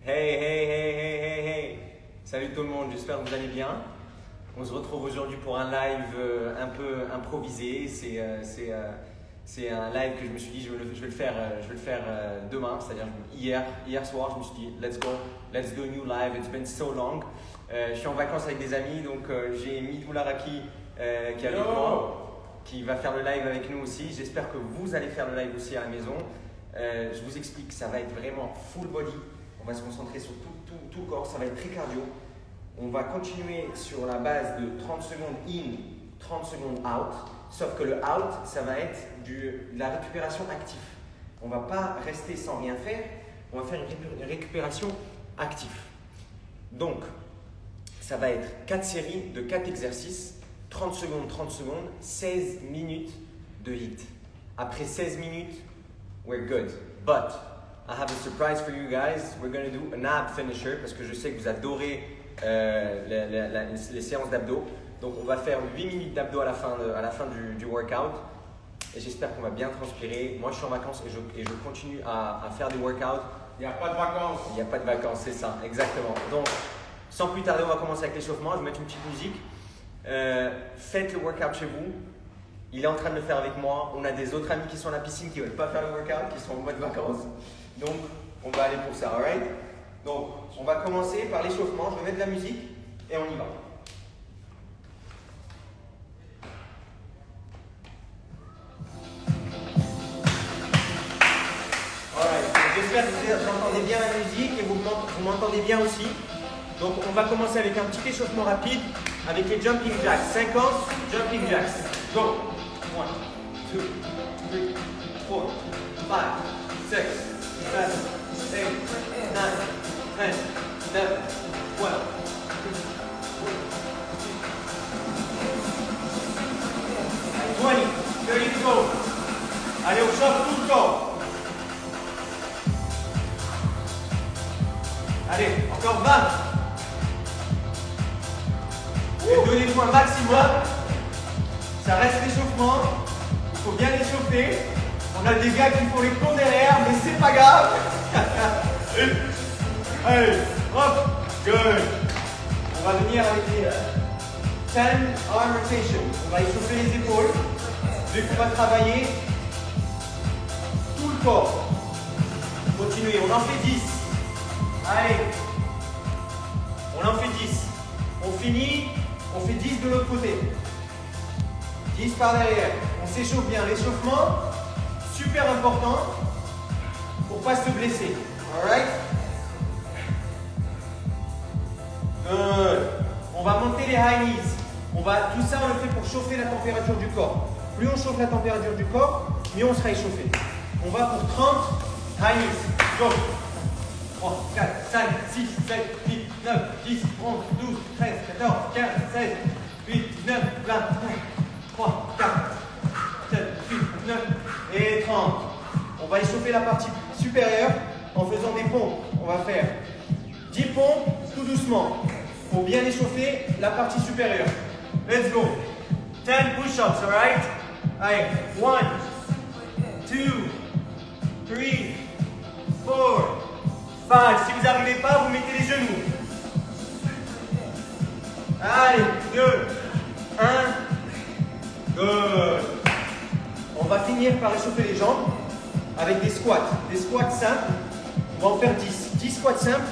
Hey, hey, hey, hey, hey, hey. Salut tout le monde, j'espère que vous allez bien. On se retrouve aujourd'hui pour un live un peu improvisé. C'est un live que je me suis dit je vais le faire demain, c'est-à-dire hier soir, je me suis dit let's go, let's do a new live, it's been so long. Je suis en vacances avec des amis, donc j'ai Midou Laraki qui est avec moi, qui va faire le live avec nous aussi. J'espère que vous allez faire le live aussi à la maison. Je vous explique, ça va être vraiment full body. On va se concentrer sur tout le corps, ça va être très cardio. On va continuer sur la base de 30 secondes in, 30 secondes out. Sauf que le out, ça va être de la récupération active. On ne va pas rester sans rien faire, on va faire une récupération active. Donc, ça va être 4 séries de 4 exercices, 30 secondes, 16 minutes de HIIT. Après 16 minutes, we're good. But I have a surprise for you guys. We're going to do an ab finisher parce que je sais que vous adorez les séances d'abdos. Donc on va faire 8 minutes d'abdos à la fin du workout. Et j'espère qu'on va bien transpirer. Moi je suis en vacances et je continue à faire des workouts. Il n'y a pas de vacances. Il n'y a pas de vacances, c'est ça, exactement. Donc sans plus tarder, on va commencer avec l'échauffement. Je vais mettre une petite musique. Faites le workout chez vous. Il est en train de le faire avec moi. On a des autres amis qui sont à la piscine qui ne veulent pas faire le workout, qui sont en mode vacances. Donc, on va aller pour ça, alright? Donc, on va commencer par l'échauffement. Je vais mettre de la musique et on y va. Alright, j'espère que vous entendez bien la musique et vous m'entendez bien aussi. Donc, on va commencer avec un petit échauffement rapide avec les jumping jacks. 50 jumping jacks. Go! 1, 2, 3, 4, 5, 6, 7, 8, 9, 10, 11, 12. Allez, 20, 30 to go. Allez, on chauffe tout le corps. Allez, encore 20. Et donnez-vous un maximum. Ça reste l'échauffement. Il faut bien l'échauffer. On a des gars qui font les cours derrière, mais c'est pas grave. Allez, hop, good. On va venir avec les 10 arm rotation. On va échauffer les épaules. Vu qu'on va travailler tout le corps. Continuez, on en fait 10. Allez, on en fait 10. On finit, on fait 10 de l'autre côté. 10 par derrière. On s'échauffe bien. L'échauffement, super important pour ne pas se blesser. Alright? Good. On va monter les high knees. Tout ça, on le fait pour chauffer la température du corps. Plus on chauffe la température du corps, mieux on sera échauffé. On va pour 30 high knees. Go. 3, 4, 5, 6, 7, 8, 9, 10, 11, 12, 13, 14, 15, 16, 8, 19, 20, 3, 4, 7, 8, 9 et 30. On va échauffer la partie supérieure en faisant des pompes. On va faire 10 pompes tout doucement pour bien échauffer la partie supérieure. Let's go. 10 push-ups, alright? Allez, 1, 2, 3, 4, 5. Si vous n'arrivez pas, vous mettez les genoux. Allez, 2, 1. Good. On va finir par échauffer les jambes avec des squats. Des squats simples. On va en faire 10. 10 squats simples.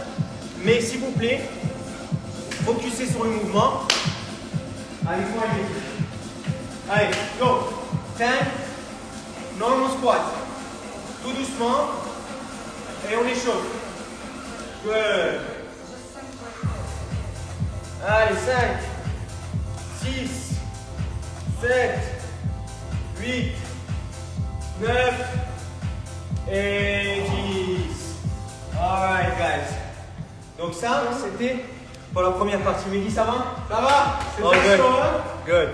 Mais s'il vous plaît, focussez sur le mouvement. Avec moi, allez, go. 10. Normal squat. Tout doucement. Et on échauffe. Good. Allez, 5, 6, 7, 8, 9 et 10. Alright guys. Donc ça, c'était pour la première partie. Mehdi, ça va? Ça va? C'est Oh, très good. chaud, hein? Good.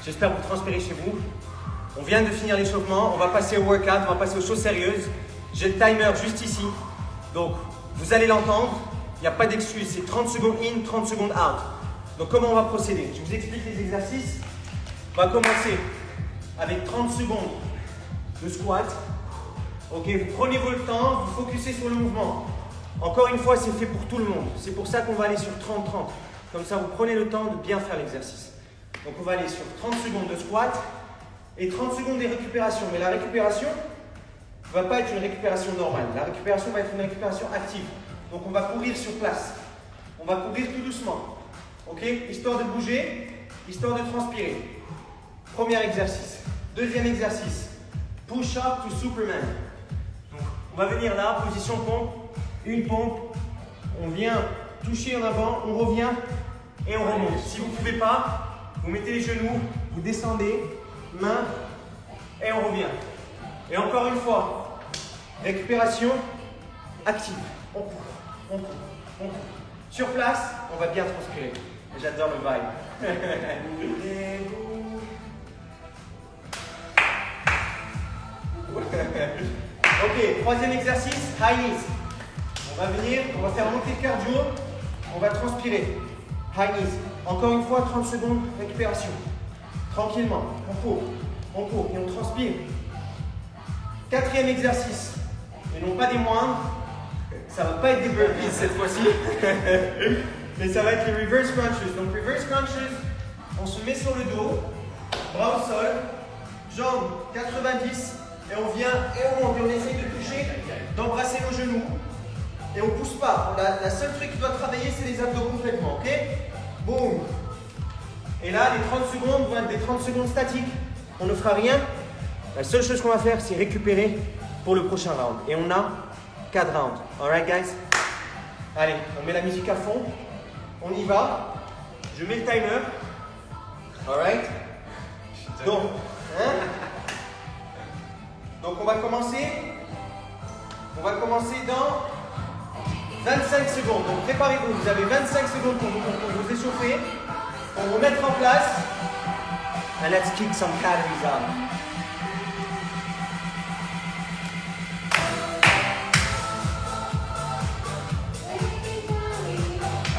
J'espère que vous transpirez chez vous. On vient de finir l'échauffement. On va passer au workout. On va passer aux choses sérieuses. J'ai le timer juste ici. Donc, vous allez l'entendre. Il n'y a pas d'excuse. C'est 30 secondes in, 30 secondes out. Donc, comment on va procéder? Je vous explique les exercices. On va commencer avec 30 secondes de squat. Ok, vous prenez votre temps, vous focussez sur le mouvement. Encore une fois, c'est fait pour tout le monde. C'est pour ça qu'on va aller sur 30-30. Comme ça, vous prenez le temps de bien faire l'exercice. Donc, on va aller sur 30 secondes de squat et 30 secondes de récupération. Mais la récupération ne va pas être une récupération normale. La récupération va être une récupération active. Donc, on va courir sur place. On va courir tout doucement. Ok? Histoire de bouger, histoire de transpirer. Premier exercice. Deuxième exercice. Push-up to Superman. Donc, on va venir là, position pompe. Une pompe. On vient toucher en avant, on revient et on remonte. Si vous ne pouvez pas, vous mettez les genoux, vous descendez, main et on revient. Et encore une fois, récupération active. On court, on court, on court. Sur place, on va bien transpirer. J'adore le vibe. Ok, troisième exercice, high knees. On va venir, on va faire monter le cardio, on va transpirer. High knees. Encore une fois, 30 secondes, récupération. Tranquillement, on court et on transpire. Quatrième exercice, et non pas des moindres, ça ne va pas être des burpees cette fois-ci, mais ça va être les reverse crunches. Donc reverse crunches, on se met sur le dos, bras au sol, jambes 90, et on vient et on monte. Et on essaye de toucher, d'embrasser nos genoux. Et on ne pousse pas. La seule truc qui doit travailler, c'est les abdos complètement. Ok? Boum. Et là, les 30 secondes vont être des 30 secondes statiques. On ne fera rien. La seule chose qu'on va faire, c'est récupérer pour le prochain round. Et on a 4 rounds. Alright, guys? Allez, on met la musique à fond. On y va. Je mets le timer. Alright? Donc, Donc, on va commencer. On va commencer dans 25 secondes. Donc, préparez-vous. Vous avez 25 secondes pour vous échauffer, pour vous mettre en place. And let's kick some calories out.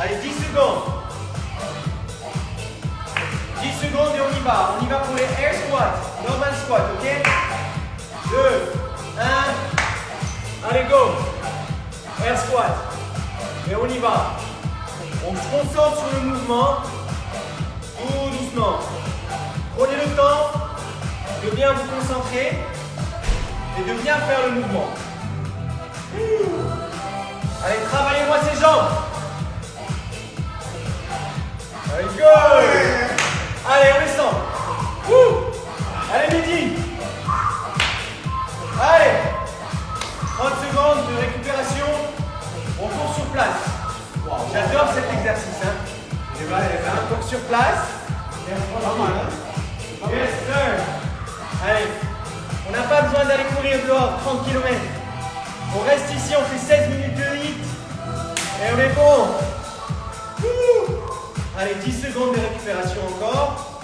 Allez, 10 secondes. 10 secondes et on y va. On y va pour les air squats. Normal squat, ok? 2, 1. Allez, go. Air squat. Et on y va. On se concentre sur le mouvement. Tout doucement. Prenez le temps de bien vous concentrer et de bien faire le mouvement. Allez, travaillez-moi ces jambes. Allez, go. Allez, on descend. Allez, midi. Allez. 30 secondes de récupération. On court sur place. Wow, j'adore cet exercice. On court sur place. Yes, sir. Allez. On n'a pas besoin d'aller courir dehors 30 km. On reste ici, on fait 16 minutes de hit. Et on est bon. Allez, 10 secondes de récupération encore.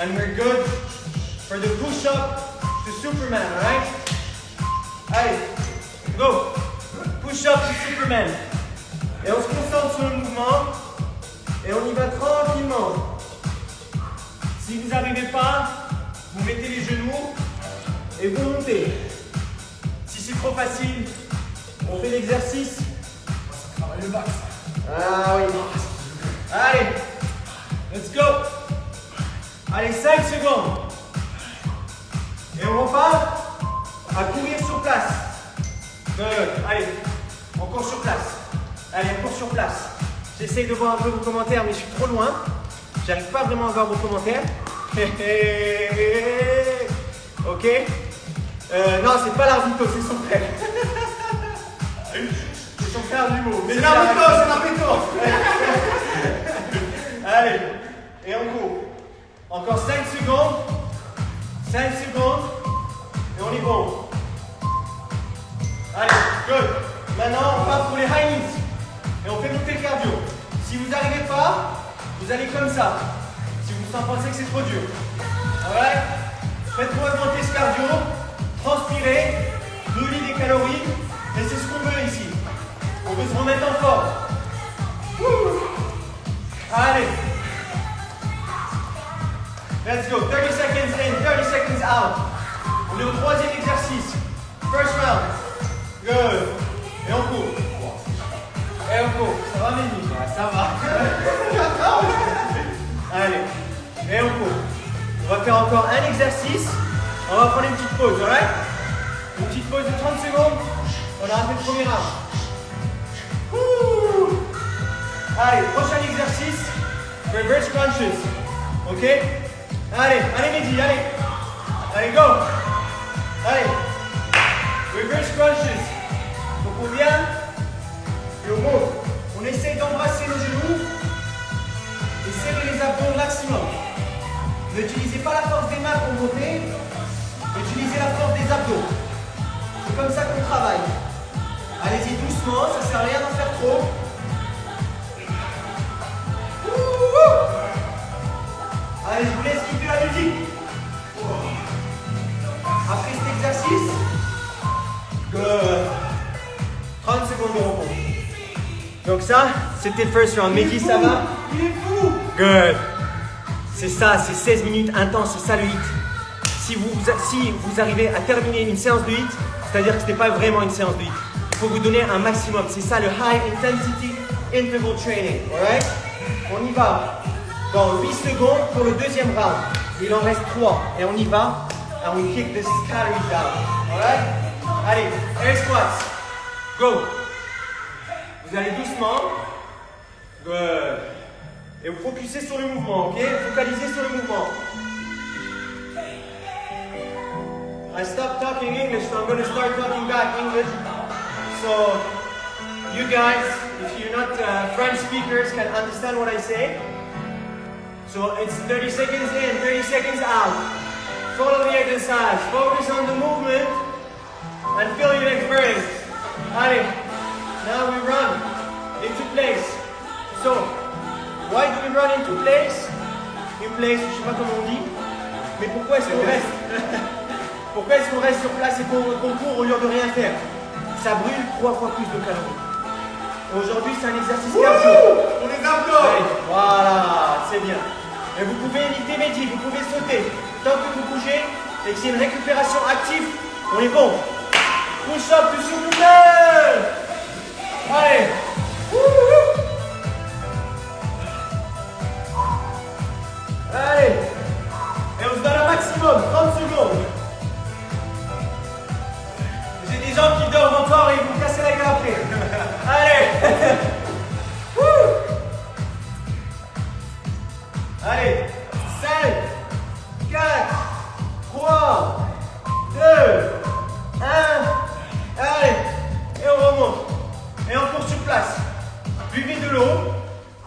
And we're good for the push-up to Superman, alright? Allez, go. Push-up to Superman. Et on se concentre sur le mouvement. Et on y va tranquillement. Si vous n'arrivez pas, vous mettez les genoux et vous montez. Si c'est trop facile, on fait l'exercice. Ça travaille le max. Ah oui. Allez, let's go. Allez, 5 secondes. Et on repart à courir sur place. Good. Allez, on court sur place. Allez, on court sur place. J'essaye de voir un peu vos commentaires, mais je suis trop loin. J'arrive pas vraiment à voir vos commentaires. Ok. Non, c'est pas Naruto, c'est son frère. C'est son frère du mot. C'est Naruto, c'est Naruto. Allez, et on court. Encore 5 secondes. 5 secondes. Et on est bon. Allez, good. Maintenant, on part pour les high knees. Et on fait monter le cardio. Si vous n'arrivez pas, vous allez comme ça. Si vous pensez que c'est trop dur. Alright? Faites-vous augmenter ce cardio. Transpirez. Brûlez des calories. Et c'est ce qu'on veut ici. On veut se remettre en forme. Allez. Let's go. 30 seconds in, 30 seconds out. On est au troisième exercice. First round. Good. Et on court. Et on court. Ça va, Mehdi? Ouais, ça va. Allez. Et on court. On va faire encore un exercice. On va prendre une petite pause, alright? Une petite pause de 30 secondes. On a fait le premier round. Allez, prochain exercice. Reverse crunches. Ok? Allez, Mehdi, allez. Allez, go. Allez. Reverse crunches. Donc on vient et on monte. On essaie d'embrasser nos genoux et serrer les abdos au maximum. N'utilisez pas la force des mains pour monter, utilisez la force des abdos. C'est comme ça qu'on travaille. Allez-y doucement, ça ne sert à rien d'en faire trop. Allez, je vous laisse kiffer la musique. Après cet exercice, 30 secondes de repos. Donc ça, c'était le first round. Mehdi, ça va? Il est fou. Good. C'est ça, c'est 16 minutes intenses, c'est ça le hit. Si vous arrivez à terminer une séance de hit, c'est-à-dire que ce n'est pas vraiment une séance de hit. Il faut vous donner un maximum. C'est ça le High Intensity Interval Training. Alright? On y va dans 8 secondes pour le deuxième round. Il en reste 3 et on y va. And we kick this calories down. Alright? Allez, air squats. Go. Vous allez doucement. Good. Et vous focussez sur le mouvement, ok? Focalisez sur le mouvement. I stopped talking English, so I'm going to start talking back English. So, you guys, if you're not French speakers, can understand what I say. So, it's 30 seconds in, 30 seconds out. Follow the exercise, focus on the movement, and feel your legs burning. Allez, now we run into place. So, why do we run into place? In place, je ne sais pas comment on dit, mais pourquoi est-ce qu'on reste? Pourquoi est-ce qu'on reste sur place et qu'on court au lieu de rien faire? Ça brûle 3 fois plus de calories. Et aujourd'hui, c'est un exercice cardio. On les abdos. Voilà, c'est bien. Et vous pouvez imiter Mehdi, vous pouvez sauter. Tant que vous bougez et que c'est une récupération active, on est bon. Push up to super. Allez. Allez. Et on se donne un maximum, 30 secondes. J'ai des gens qui dorment encore et ils vont casser la gueule après. Allez. Allez. 5, 4, 3, 2, 1. Allez. Et on remonte. Et on court sur place. Buvez de l'eau.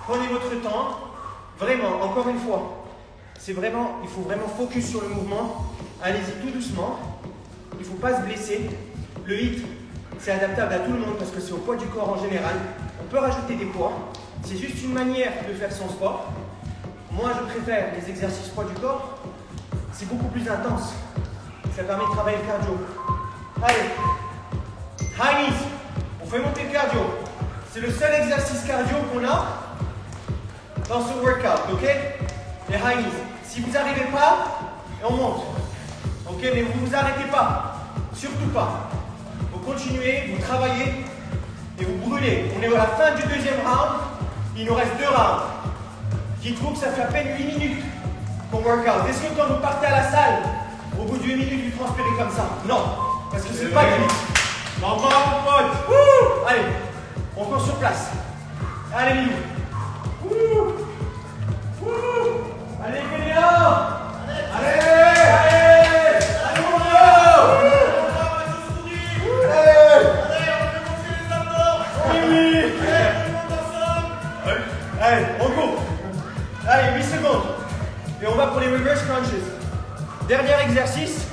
Prenez votre temps. Vraiment, encore une fois. Il faut vraiment focus sur le mouvement. Allez-y tout doucement. Il ne faut pas se blesser. Le HIIT, c'est adaptable à tout le monde parce que c'est au poids du corps en général. On peut rajouter des poids. C'est juste une manière de faire son sport. Moi, je préfère les exercices poids du corps. C'est beaucoup plus intense. Ça permet de travailler le cardio. Allez. High knees. On fait monter le cardio. C'est le seul exercice cardio qu'on a dans ce workout, ok? Les high knees. Si vous n'arrivez pas, on monte. Ok, mais vous ne vous arrêtez pas. Surtout pas. Vous continuez, vous travaillez et vous brûlez. On est à la fin du deuxième round. Il nous reste 2 rounds. Dites-vous que ça fait à peine 8 minutes qu'on workout. Est-ce que quand vous partez à la salle, au bout de 8 minutes, vous transpirez comme ça? Non. Parce que c'est pas du HIIT. Non, pas mon pote. Allez, on court sur place. Allez, Lily. Allez, Kélia. Allez, mon Dieu. Allez, on court. Allez, 8 secondes. Et on va pour les reverse crunches. Dernier exercice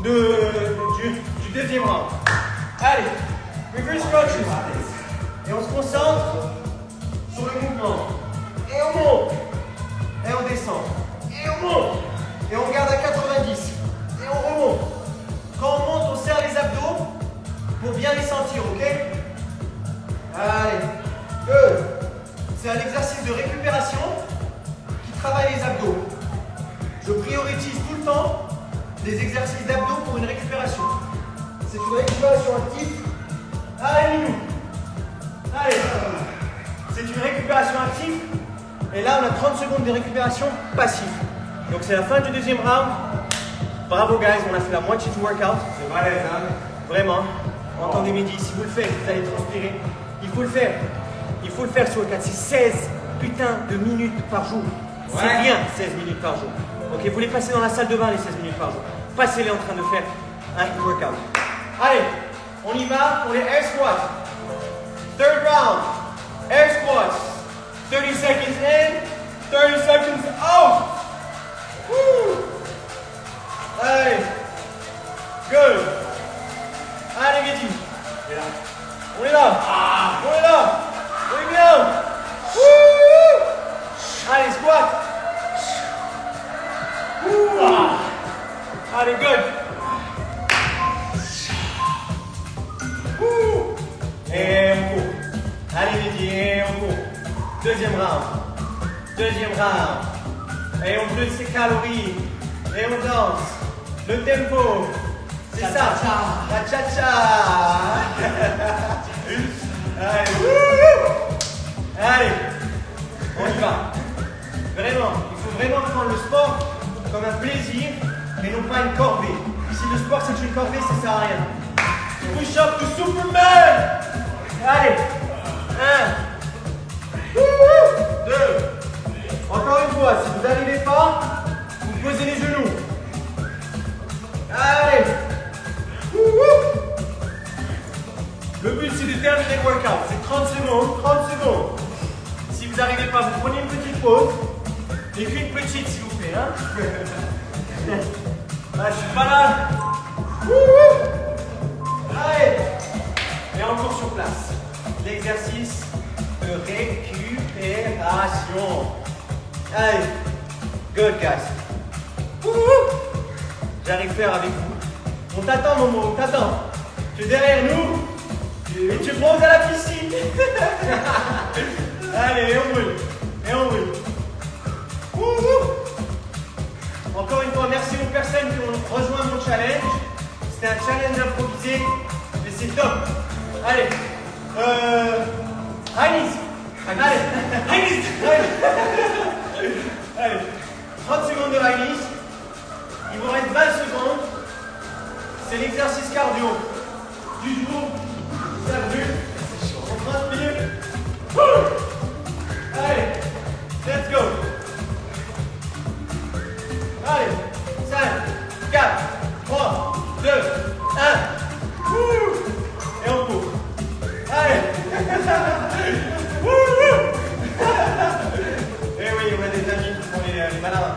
du deuxième round. Allez, reverse crunches. Et on se concentre sur le mouvement. Et on monte. Et on descend. Et on monte. Et on garde à 90. Et on remonte. Quand on monte, on serre les abdos pour bien les sentir, ok? Allez. 2. C'est un exercice de récupération qui travaille les abdos. Je priorise tout le temps des exercices d'abdos pour une récupération. C'est une récupération active. Allez, Minou. Allez. actif. Et là, on a 30 secondes de récupération passive. Donc c'est la fin du deuxième round. Bravo guys, on a fait la moitié du workout. C'est balèze, hein. Vraiment. Entendez Mehdi, si vous le faites, vous allez transpirer. Il faut le faire. Il faut le faire sur le 4. C'est 16 putain de minutes par jour. C'est Ouais. rien, 16 minutes par jour. Ok, vous les passez dans la salle de bain les 16 minutes par jour. Passez-les en train de faire un workout. Allez, on y va pour les air squats. Third round. Air squats. 30 seconds in, 30 seconds out. Woo. Allez. Good. Allez, Mehdi. On est là. On est là. On est bien. Woo. Allez, squat. Woo. Allez, good. Woo. Et on court. Allez, Mehdi, et on court. Deuxième round. Deuxième round. Et on brûle ses calories. Et on danse. Le tempo. C'est ça. La cha-cha. Allez. Wouhou. Allez. On y va. Vraiment. Il faut vraiment prendre le sport comme un plaisir et non pas une corvée. Si le sport c'est une corvée, ça sert à rien. Push up to Superman. Allez. 1. 2. Encore une fois, si vous n'arrivez pas, vous posez les genoux. Allez. Le but c'est de terminer le workout. C'est 30 secondes, 30 secondes. Si vous n'arrivez pas, vous prenez une petite pause. Et qu'une petite s'il vous plaît. Hein. Ah, je suis pas là. Allez. Et encore sur place. L'exercice de récupération. Allez. Good guys. J'arrive à faire avec vous. On t'attend Momo, on t'attend. Tu es derrière nous. Et tu bronzes à la piscine. Allez, et on brûle. Et on brûle. Encore une fois, merci aux personnes qui ont rejoint mon challenge. C'était un challenge improvisé. Mais c'est top. Allez. Heinis. Allez. Heinis. Allez. 30 secondes de Heinis. Il vous reste 20 secondes. C'est l'exercice cardio du jour. Ça brûle. On transpire. Allez. Let's go. Allez. 5, 4, 3, 2, 1. Et on court. Allez. Eh oui, on a des amis qui font les malins.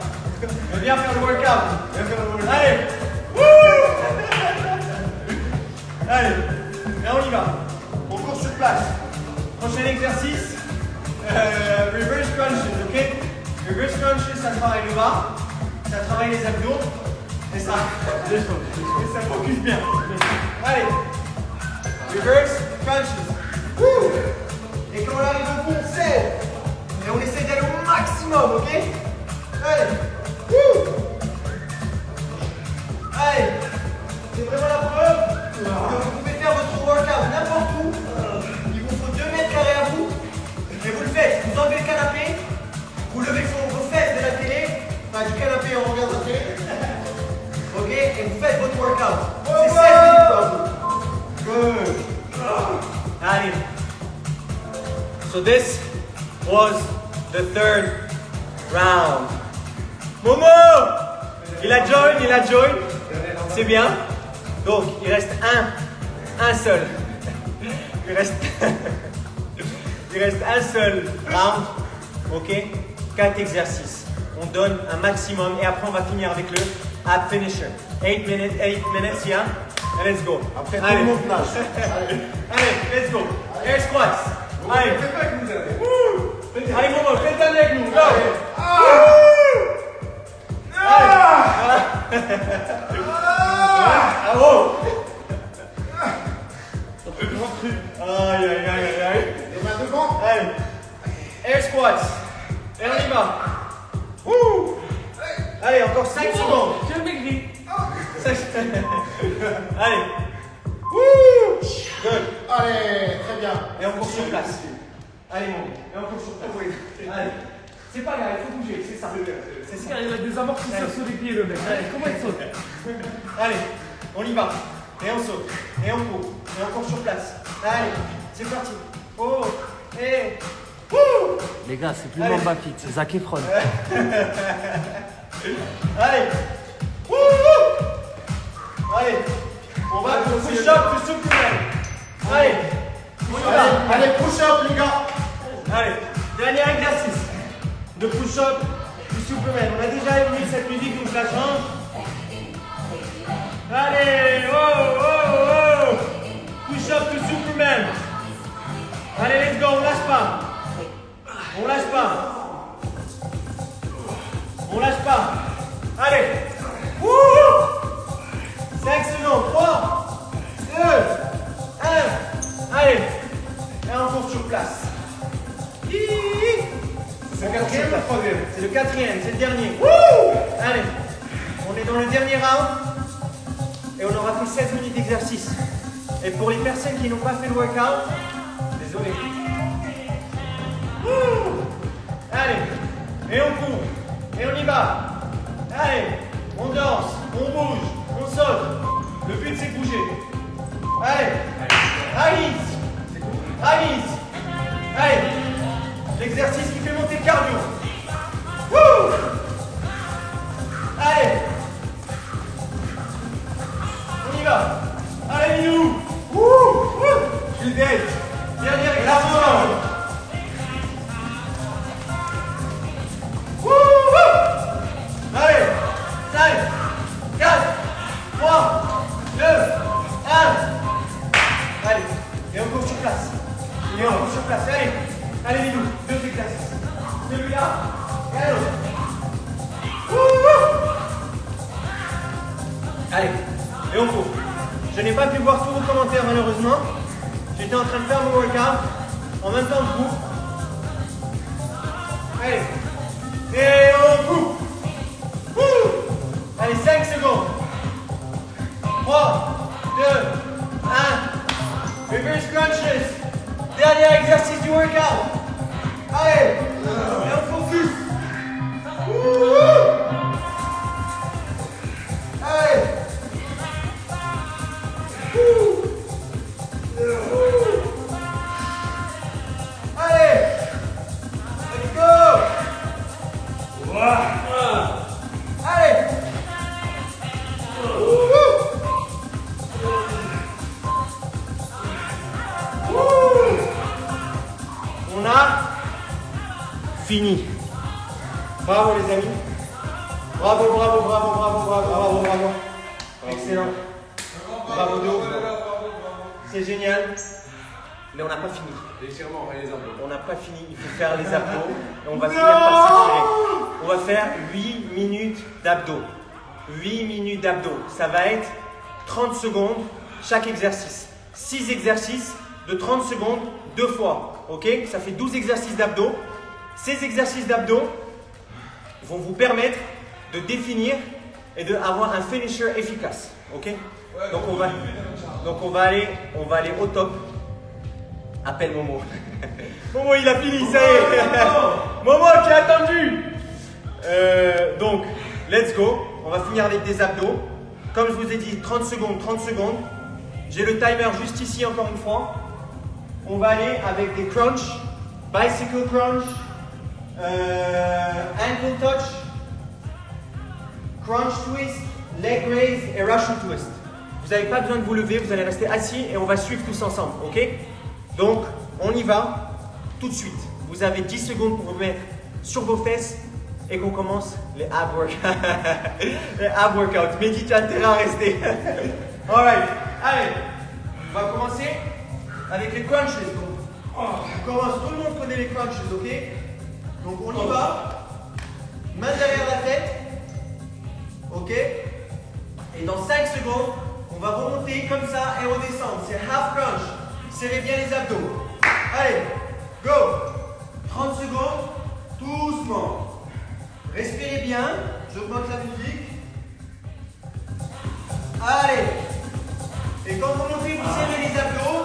On vient faire le workout. Allez. Allez. Et on y va. On court sur place. Prochain exercice. Reverse crunches, ok? Reverse crunches, ça travaille le bas. Ça travaille les abdos. Et ça. Et ça focus bien. Allez. Reverse crunches. Et quand on arrive au bout, on serre. Et on essaie d'aller au maximum, ok? Allez. Allez. C'est vraiment la preuve que vous pouvez faire votre workout n'importe où. Il vous faut 2 mètres carrés à vous. Et vous le faites. Vous enlevez le canapé. Vous levez vos fesses de la télé. Enfin, du canapé, on regarde la télé. Ok? Et vous faites votre workout. C'est 16 minutes par jour. Good. Allez. So this was the third round. Momo! Il a join. C'est bien. Donc, il reste un seul. Il reste un seul round. Ok? 4 exercices. On donne un maximum et après on va finir avec le ab finisher. 8 minutes, yeah? And let's go. Après, tout allez. le monde nage. Allez, let's go. Air squats. Allez. Fais pas avec nous, allez. Allez, Momo, faites un avec nous. Go. Ah oh. Aïe. Les mains devant. Allez. Air squats. Et on y va. Wouh. Allez, encore 5 secondes. Je maigris. Allez. Wouh. Good. Allez, très bien. Et on court sur place. Allez, mon. Et on court sur place. Allez. C'est pas grave, il faut bouger, c'est ça. C'est ça. Il a des amortisseurs sur les pieds, le mec. Allez, comment il saute? Allez, on y va. Et on saute. Et on court. Et on court sur place. Allez, c'est parti. Oh, et. Wouh! Les gars, c'est plus Allez. Mamba Fit, c'est Zac Efron. Allez. Wouh! Allez. On va push-up to Superman. Allez. On y va. Allez, push-up, les gars. Allez, dernier exercice de push-up du Superman. On a déjà mis cette musique, donc je la change. Allez, oh, oh, oh. Push-up to Superman. Allez, let's go, on lâche pas. On lâche pas. On lâche pas. Allez. Wouh! 5 secondes. 3, 2, 1. Allez. Et on court sur place. C'est le quatrième ou le troisième? C'est le quatrième, c'est le dernier. Wouh! Allez, on est dans le dernier round et on aura fait 16 minutes d'exercice. Et pour les personnes qui n'ont pas fait le workout, désolé. Wouh! Allez, et on court, et on y va. Allez, on danse, on bouge, on saute. Le but c'est de bouger. Allez, allez, allez, allez. L'exercice qui fait monter le cardio. Wouh! Allez. On y va. Allez, Minou. Wouh! Je suis dead. Dernière exercice. Wouh! Allez. 5, 4, 3, 2, 1. Allez. Et on court sur place. Et on court sur place. Allez. Allez, Minou, 2 exercices. Celui-là, et l'autre. Allez, et on court. Je n'ai pas pu voir tous vos commentaires malheureusement. J'étais en train de faire mon workout. En même temps, je cours. Allez, et on court. Allez, 5 secondes. 3, 2, 1. Reverse crunches. Dernier exercice du workout. Allez, et on focus. Allez. Allez. Let's go. Allez. On a fini. Bravo les amis. Bravo, bravo, bravo, bravo, bravo, bravo, bravo. Excellent. Bravo de ouf. C'est génial. Mais on n'a pas fini. Légèrement, les abdos. On n'a pas fini. Il faut faire les abdos. Et on va finir par s'étirer. On va faire 8 minutes d'abdos. 8 minutes d'abdos. Ça va être 30 secondes chaque exercice. 6 exercices de 30 secondes 2 fois. Ok? Ça fait 12 exercices d'abdos. Ces exercices d'abdos vont vous permettre de définir et d'avoir un finisher efficace. Ok? Donc on va aller au top. Appelle Momo. Momo, il a fini, ça y est. Momo, tu as attendu. Donc, let's go. On va finir avec des abdos. Comme je vous ai dit, 30 secondes, 30 secondes. J'ai le timer juste ici, encore une fois. On va aller avec des crunch, bicycle crunch, ankle touch, crunch twist, leg raise et Russian twist. Vous n'avez pas besoin de vous lever, vous allez rester assis et on va suivre tous ensemble, ok? Donc, on y va tout de suite. Vous avez 10 secondes pour vous mettre sur vos fesses et qu'on commence les ab workouts. Les ab workouts. Mehdi, tu as intérêt à rester. Alright, allez, on va commencer avec les crunches. On commence, tout le monde connaît les crunches, ok? Donc on y va. Main derrière la tête. Ok? Et dans 5 secondes, on va remonter comme ça et redescendre. C'est half crunch. Serrez bien les abdos. Allez, go! 30 secondes, doucement. Respirez bien. J'augmente la musique. Allez. Et quand vous montez, vous serrez les abdos.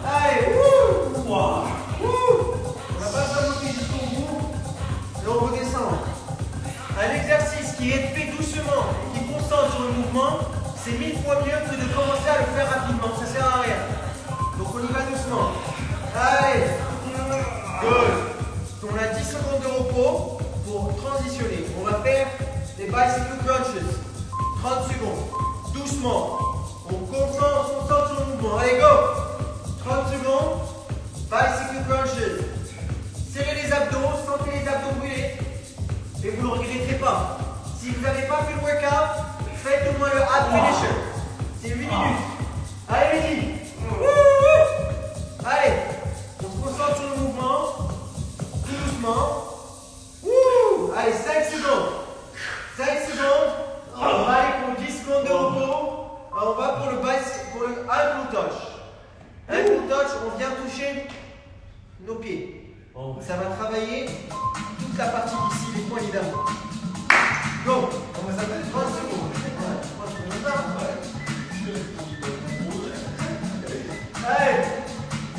Allez, wouh! Wouh! pas. Si vous n'avez pas fait le workout, faites au moins le ab finisher. C'est 8 minutes. Allez, Mehdi. Allez, on se concentre sur le mouvement. Tout doucement. Allez, 5 secondes. 5 secondes. On va aller pour 10 secondes de repos. On va pour le ankle touch. Ankle touch, on vient toucher nos pieds. Ça va travailler toute la partie d'ici, les poignées d'amour. Go. On va s'appeler 30 secondes. Allez.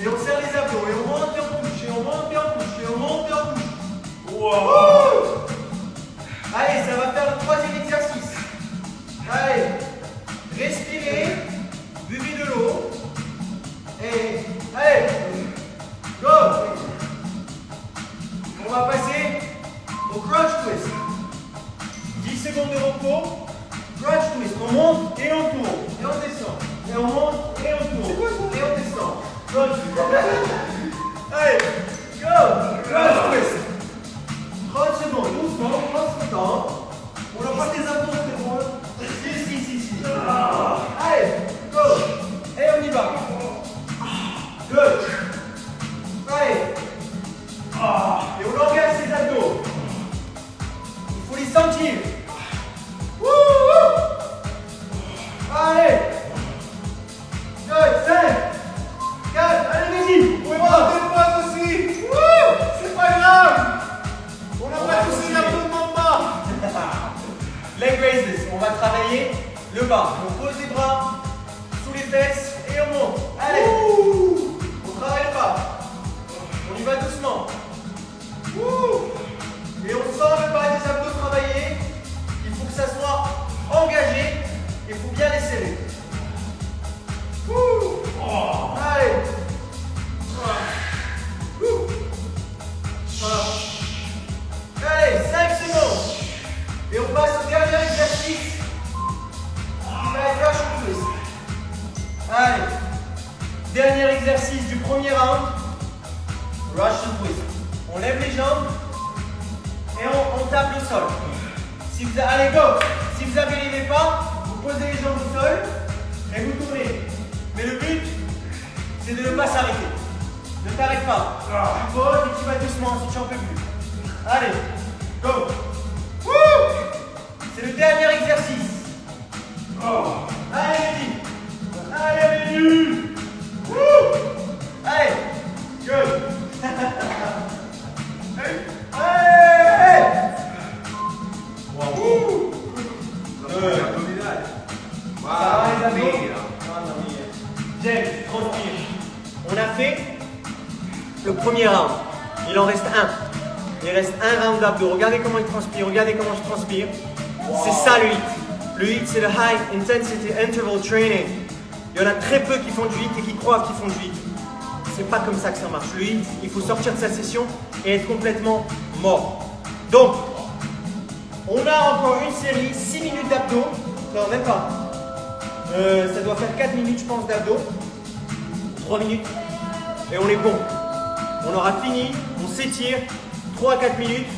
Et on serre les abdos. Et on monte et on touche. Et on monte et on touche. Et on monte et on touche. Wow. Allez, ça va faire le troisième exercice. Allez. Respirez. Buvez de l'eau. Et allez. Go. On va passer au crunch twist. 10 secondes de repos. Crunch twist. On monte et on tourne. Et on descend. Et on monte et on tourne. Et on descend. Crunch twist. Allez. Go. Crunch twist. 30 secondes. Doucement. On prend son temps. On n'a pas des abdos, c'est bon. Si. Allez. Go. Et on y va. Good. Allez. Et on engage ses abdos. Il faut les sentir. Allez. Good. 5, 4, allez, vas-y. Vous pouvez prendre des poids aussi. C'est pas grave. On n'a pas tous les abdos de Mamba. Leg raises. On va travailler le bas. On pose les bras sous les fesses et on monte. Allez. On travaille le bas. On y va doucement. Et on sent le bas des abdos travailler. Il faut que ça soit engagé. Il faut bien les serrer. Allez. Allez, 5 secondes. Et on passe au dernier exercice. Qui va être Russian twist. Allez. Dernier exercice du premier round. Russian twist. On lève les jambes et on tape le sol. Si vous allez, go. Si vous n'arrivez pas, vous posez les jambes au sol et vous tournez. Mais le but, c'est de ne pas s'arrêter. Ne t'arrête pas. Tu poses et tu vas doucement si tu en peux plus. Allez, go. C'est le dernier exercice. Allez, Mehdi. Allez, Mehdi. Allez, good. Allez. Abdominal. Ça va, les amis? James, transpire. On a fait le premier round. Il en reste un. Il reste un round d'abdos. Regardez comment il transpire. Regardez comment je transpire. C'est ça le HIIT. Le HIIT, c'est le High Intensity Interval Training. Il y en a très peu qui font du HIIT et qui croient qu'ils font du HIIT. C'est pas comme ça que ça marche. Le HIIT, il faut sortir de sa session et être complètement mort. Donc, on a encore une série, 6 minutes d'abdos. Non, même pas. Ça doit faire 4 minutes, je pense, d'abdos. 3 minutes. Et on est bon. On aura fini, on s'étire. 3 à 4 minutes.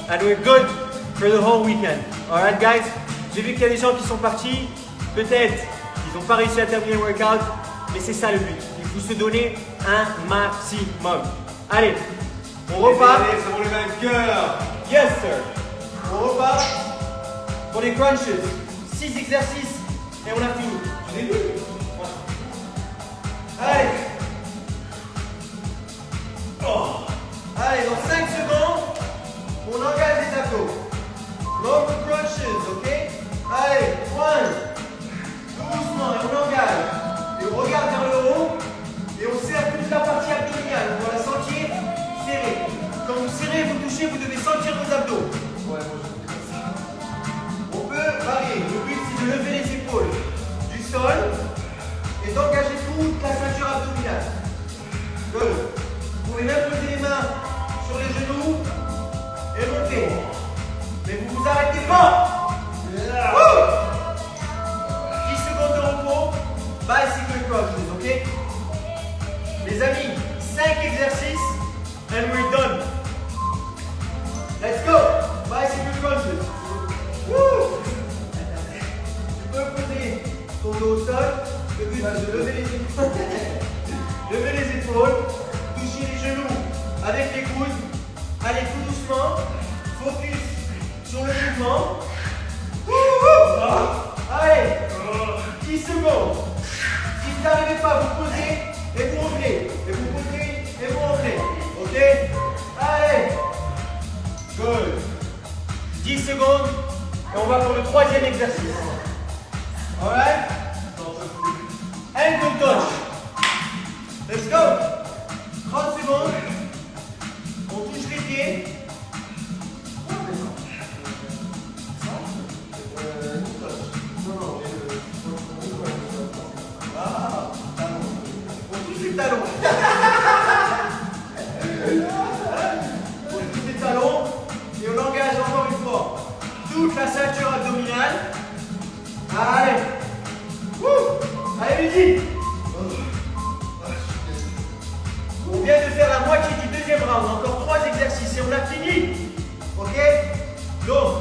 And we're good for the whole weekend. Alright, guys? J'ai vu qu'il y a des gens qui sont partis. Peut-être qu'ils n'ont pas réussi à terminer le workout. Mais c'est ça le but. Il faut se donner un maximum. Allez, on repart. Allez, ça vaut les vainqueurs. Yes, sir. On repart pour les crunches. 6 exercices et on a fini. Du début. Allez. Allez, dans 5 secondes, on engage les abdos. Lower crunches, ok? Allez, 1. Doucement, et on engage. Et on regarde vers le haut. Et on serre toute la partie abdominale. On va la sentir serrée. Quand vous serrez, vous touchez, vous devez sentir vos abdos. On peut varier. Le but, c'est de lever les épaules du sol et d'engager toute la ceinture abdominale. Good. Vous pouvez même poser les mains sur les genoux et monter. Mais vous ne vous arrêtez pas. 10 secondes de repos. Bicycle crunches, ok? Les amis, 5 exercices and we're done. Let's go. Bicycle crunches. Le but, c'est de lever les épaules. Lever les épaules. Toucher les genoux avec les coudes. Allez, tout doucement. Focus sur le mouvement. Allez, 10 secondes. Si vous n'arrivez pas, vous posez et vous revenez. Et vous posez et vous revenez. Ok? Allez. Good. 10 secondes. Et on va pour le troisième exercice. Alright? Ankle touch. Let's go. 30 secondes. On touche les pieds. On touche les talons. On touche les talons et on engage encore une fois toute la ceinture abdominale. Allez. Allez, Luigi. On vient de faire la moitié du deuxième round. Encore 3 exercices et on a fini. Ok? Donc,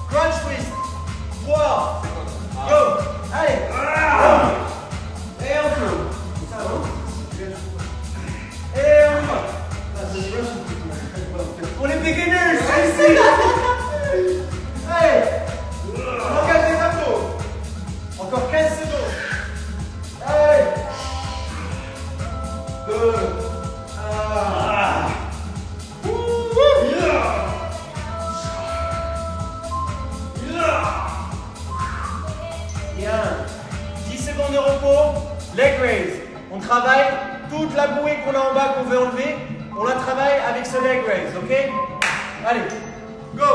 crunch twist. 3. Go. Allez. Et on flow. Et on y va. Pour les beginners, ici. Allez. On engage les abdos. Encore 15 secondes. Allez. 2. Bien. 10 secondes de repos. Leg raise. On travaille toute la bouée qu'on a en bas qu'on veut enlever. On la travaille avec ce leg raise, ok? Allez, go!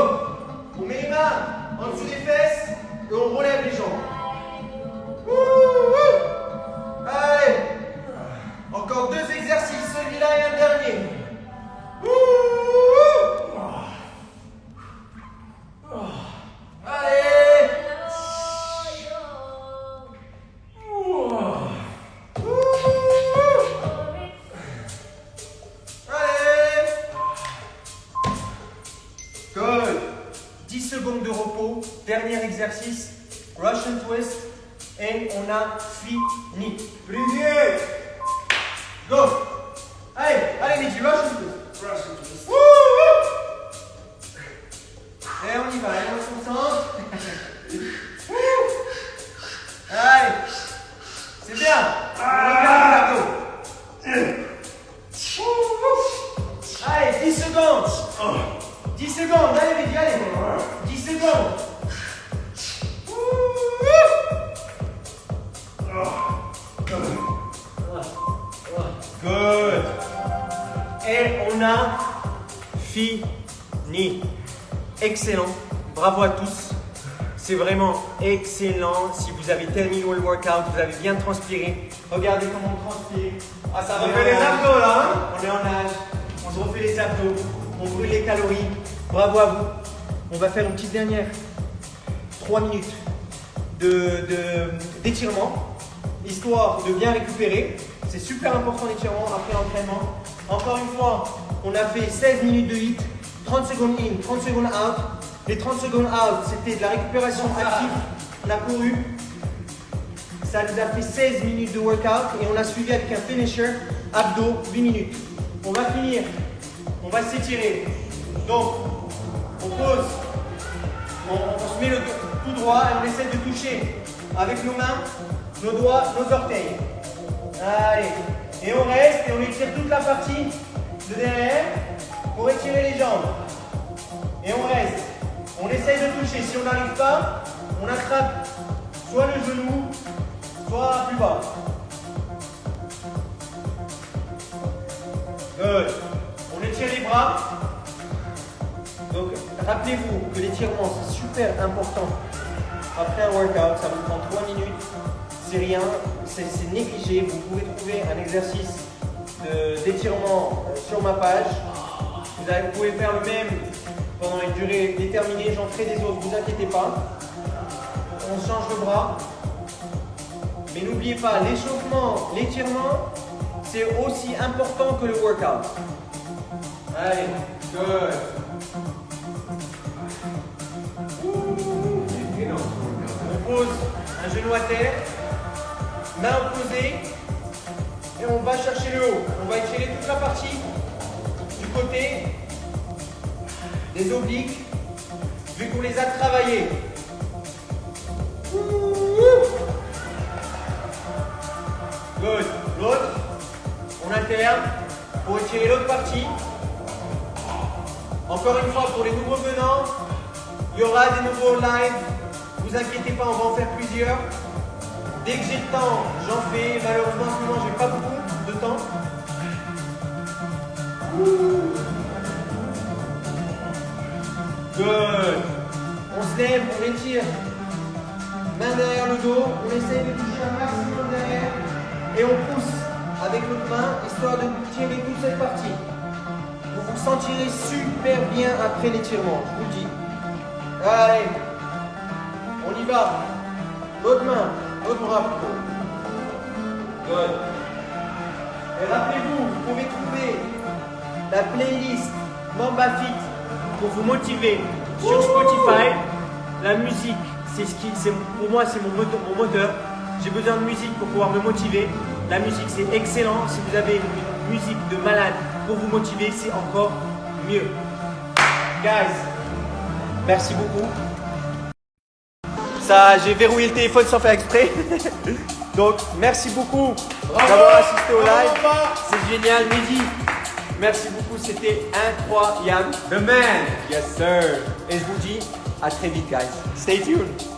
On met les mains en dessous des fesses et on relève les jambes. Allez! Encore 2 exercices, celui-là et un dernier. Allez! Allez! Good. 10 secondes de repos. Dernier exercice. Russian twist. Et on a fini. Brigade. Go. Allez, allez, Luigi, Russian twist. Russian twist. Et on y va, et on se concentre. Allez. C'est bien. On regarde l'abdos. Allez, 10 secondes. 10 secondes, allez, Luigi, allez. 10 secondes. Good. Et on a fini. Excellent. Bravo à tous. C'est vraiment excellent. Si vous avez terminé le workout, vous avez bien transpiré. Regardez comment on transpire. Ah, ça refait les abdos là, hein? On est en nage. On se refait les abdos. On brûle les calories. Bravo à vous. On va faire une petite dernière 3 minutes d'étirement, histoire de bien récupérer. C'est super important l'étirement après l'entraînement. Encore une fois, on a fait 16 minutes de hit, 30 secondes in, 30 secondes out. Les 30 secondes out, c'était de la récupération active. On a couru. Ça nous a fait 16 minutes de workout et on a suivi avec un finisher, abdos, 8 minutes. On va finir. On va s'étirer. Donc, on pose. On se met le tout droit et on essaie de toucher avec nos mains, nos doigts, nos orteils. Allez. Et on reste et on étire toute la partie de derrière pour étirer les jambes. Et on reste. On essaye de toucher. Si on n'arrive pas, on attrape soit le genou, soit plus bas. Good. On étire les bras. Donc, rappelez-vous que l'étirement, c'est super important. Après un workout, ça vous prend 3 minutes. C'est rien, c'est négligé. Vous pouvez trouver un exercice d'étirement sur ma page. Vous pouvez faire le même pendant une durée déterminée. J'en ferai des autres, ne vous inquiétez pas. On change le bras. Mais n'oubliez pas, l'échauffement, l'étirement, c'est aussi important que le workout. Allez, good. On pose un genou à terre. main opposée. Et on va chercher le haut. On va étirer toute la partie du côté des obliques, vu qu'on les a travaillés. Good. L'autre, on alterne pour étirer l'autre partie. Encore une fois, pour les nouveaux venants, il y aura des nouveaux lives. Vous inquiétez pas, on va en faire plusieurs. Dès que j'ai le temps, j'en fais. Malheureusement, en ce moment, j'ai pas beaucoup de temps. Good. On se lève, on étire. Main derrière le dos, on essaye de toucher un maximum derrière. Et on pousse avec l'autre main, histoire de tirer toute cette partie. Vous vous sentirez super bien après l'étirement, je vous le dis. Allez, on y va. L'autre main, l'autre bras plutôt. Good. Et rappelez-vous, vous pouvez trouver la playlist Mamba Fit pour vous motiver sur Spotify. La musique, pour moi, c'est mon moteur. J'ai besoin de musique pour pouvoir me motiver. La musique, c'est excellent. Si vous avez une musique de malade pour vous motiver, c'est encore mieux. Guys, merci beaucoup. Ça, j'ai verrouillé le téléphone sans faire exprès. Donc, merci beaucoup d'avoir assisté au live. C'est génial, Mehdi. Merci beaucoup, c'était incroyable. The man. Yes, sir. Et je vous dis à très vite, guys. Stay tuned.